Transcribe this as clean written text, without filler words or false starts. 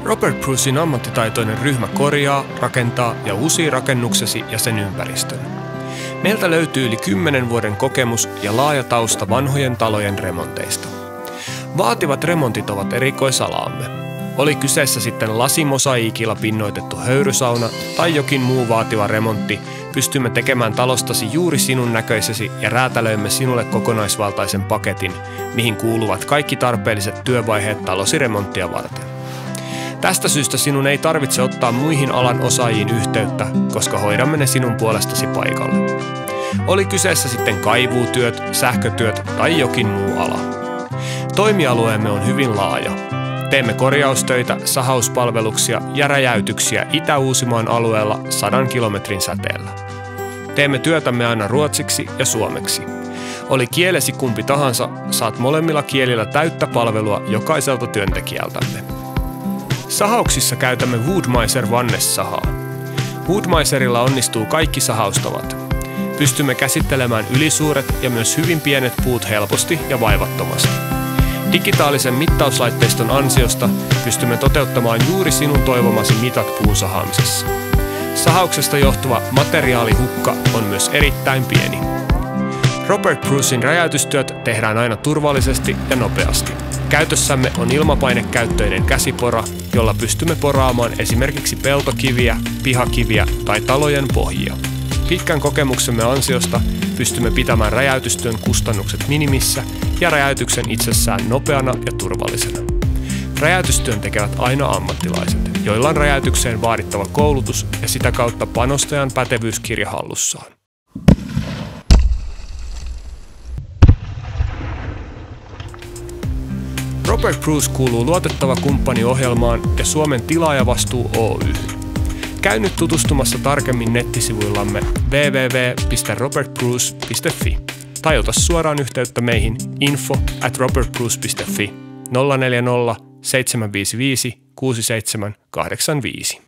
Robert Brucein ammattitaitoinen ryhmä korjaa, rakentaa ja uusii rakennuksesi ja sen ympäristön. Meiltä löytyy yli 10 vuoden kokemus ja laaja tausta vanhojen talojen remonteista. Vaativat remontit ovat erikoisalaamme. Oli kyseessä sitten lasimosaiikilla pinnoitettu höyrysauna tai jokin muu vaativa remontti, pystymme tekemään talostasi juuri sinun näköisesi ja räätälöimme sinulle kokonaisvaltaisen paketin, mihin kuuluvat kaikki tarpeelliset työvaiheet talosi remonttia varten. Tästä syystä sinun ei tarvitse ottaa muihin alan osaajiin yhteyttä, koska hoidamme ne sinun puolestasi paikalle. Oli kyseessä sitten kaivuutyöt, sähkötyöt tai jokin muu ala. Toimialueemme on hyvin laaja. Teemme korjaustöitä, sahauspalveluksia ja räjäytyksiä Itä-Uusimaan alueella 100 kilometrin säteellä. Teemme työtämme aina ruotsiksi ja suomeksi. Oli kielesi kumpi tahansa, saat molemmilla kielillä täyttä palvelua jokaiselta työntekijältämme. Sahauksissa käytämme Woodmiser vannesahaa. Woodmiserilla onnistuu kaikki sahaustavat. Pystymme käsittelemään ylisuuret ja myös hyvin pienet puut helposti ja vaivattomasti. Digitaalisen mittauslaitteiston ansiosta pystymme toteuttamaan juuri sinun toivomasi mitat puun sahaamisessa. Sahauksesta johtuva materiaalihukka on myös erittäin pieni. Robert Brucein räjäytystyöt tehdään aina turvallisesti ja nopeasti. Käytössämme on ilmapainekäyttöinen käsipora, jolla pystymme poraamaan esimerkiksi peltokiviä, pihakiviä tai talojen pohjia. Pitkän kokemuksemme ansiosta pystymme pitämään räjäytystyön kustannukset minimissä ja räjäytyksen itsessään nopeana ja turvallisena. Räjäytystyön tekevät aina ammattilaiset, joilla on räjäytykseen vaadittava koulutus ja sitä kautta panostajan pätevyyskirja hallussaan. Robert Bruce kuuluu luotettava kumppani ohjelmaan ja Suomen Tilaajavastuu Oy. Käy nyt tutustumassa tarkemmin nettisivuillamme www.robertbruce.fi tai ota suoraan yhteyttä meihin info@robertbruce.fi 040 755 6785.